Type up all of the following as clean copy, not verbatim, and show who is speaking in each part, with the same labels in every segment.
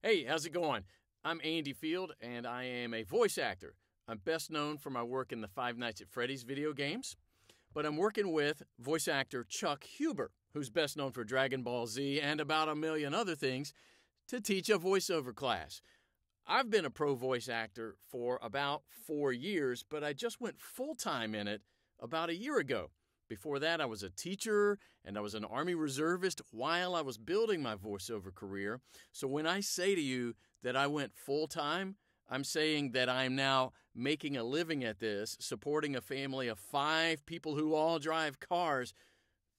Speaker 1: Hey, how's it going? I'm Andy Field, and I am a voice actor. I'm best known for my work in the Five Nights at Freddy's video games, but I'm working with voice actor Chuck Huber, who's best known for Dragon Ball Z and about a million other things, to teach a voiceover class. I've been a pro voice actor for about 4 years, but I just went full-time in it about a year ago. Before that, I was a teacher and I was an Army reservist while I was building my voiceover career. So when I say to you that I went full-time, I'm saying that I'm now making a living at this, supporting a family of 5 people who all drive cars.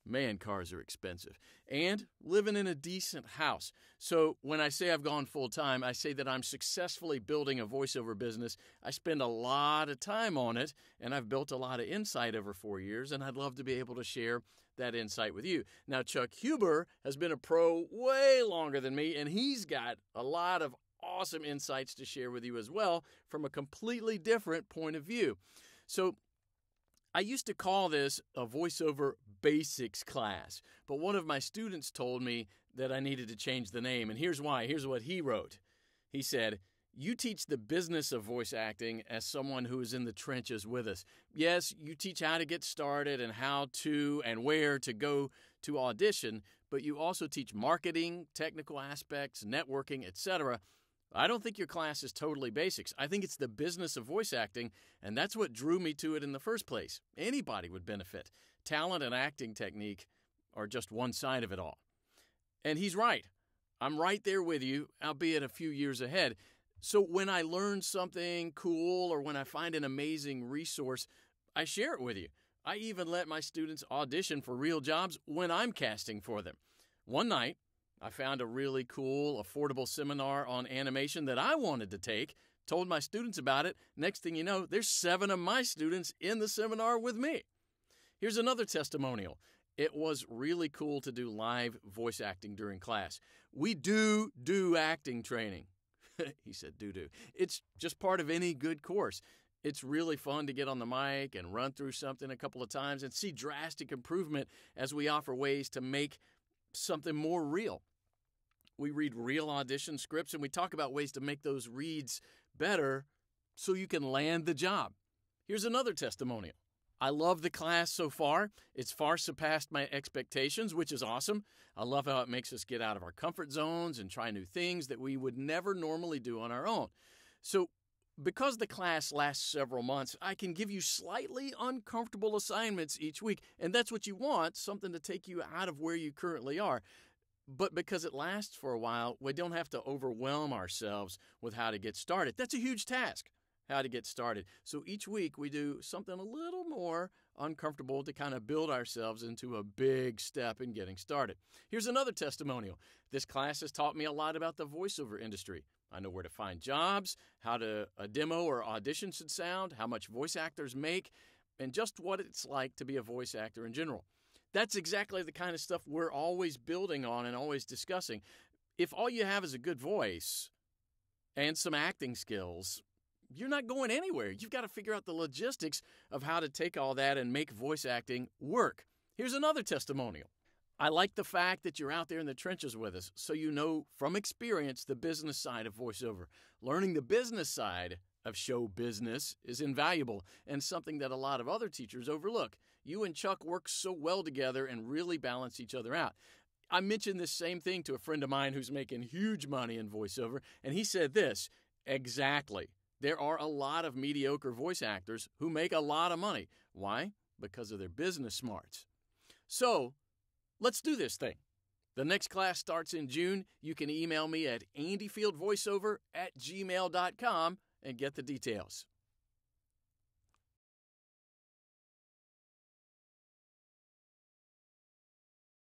Speaker 1: Man, cars are expensive. And living in a decent house. So when I say I've gone full-time, I say that I'm successfully building a voiceover business. I spend a lot of time on it, and I've built a lot of insight over 4 years, and I'd love to be able to share that insight with you. Now, Chuck Huber has been a pro way longer than me, and he's got a lot of awesome insights to share with you as well from a completely different point of view. So I used to call this a voiceover basics class, but one of my students told me that I needed to change the name, and here's why. Here's what he wrote. He said, "You teach the business of voice acting as someone who is in the trenches with us. Yes, you teach how to get started and how to and where to go to audition, but you also teach marketing, technical aspects, networking, etc. I don't think your class is totally basics. I think it's the business of voice acting, and that's what drew me to it in the first place. Anybody would benefit. Talent and acting technique are just one side of it all." And he's right. I'm right there with you, albeit a few years ahead. So when I learn something cool or when I find an amazing resource, I share it with you. I even let my students audition for real jobs when I'm casting for them. One night, I found a really cool, affordable seminar on animation that I wanted to take, told my students about it. Next thing you know, there's 7 of my students in the seminar with me. Here's another testimonial. It was really cool to do live voice acting during class. We do acting training. He said do. It's just part of any good course. It's really fun to get on the mic and run through something a couple of times and see drastic improvement as we offer ways to make something more real. We read real audition scripts, and we talk about ways to make those reads better so you can land the job. Here's another testimonial. I love the class so far. It's far surpassed my expectations, which is awesome. I love how it makes us get out of our comfort zones and try new things that we would never normally do on our own. So because the class lasts several months, I can give you slightly uncomfortable assignments each week, and that's what you want, something to take you out of where you currently are. But because it lasts for a while, we don't have to overwhelm ourselves with how to get started. That's a huge task, how to get started. So each week we do something a little more uncomfortable to kind of build ourselves into a big step in getting started. Here's another testimonial. This class has taught me a lot about the voiceover industry. I know where to find jobs, how a demo or audition should sound, how much voice actors make, and just what it's like to be a voice actor in general. That's exactly the kind of stuff we're always building on and always discussing. If all you have is a good voice and some acting skills, you're not going anywhere. You've got to figure out the logistics of how to take all that and make voice acting work. Here's another testimonial. I like the fact that you're out there in the trenches with us, so you know from experience the business side of voiceover. Learning the business side of show business is invaluable and something that a lot of other teachers overlook. You and Chuck work so well together and really balance each other out. I mentioned this same thing to a friend of mine who's making huge money in voiceover, and he said this, exactly. There are a lot of mediocre voice actors who make a lot of money. Why? Because of their business smarts. So, let's do this thing. The next class starts in June. You can email me at andyfieldvoiceover@gmail.com and get the details.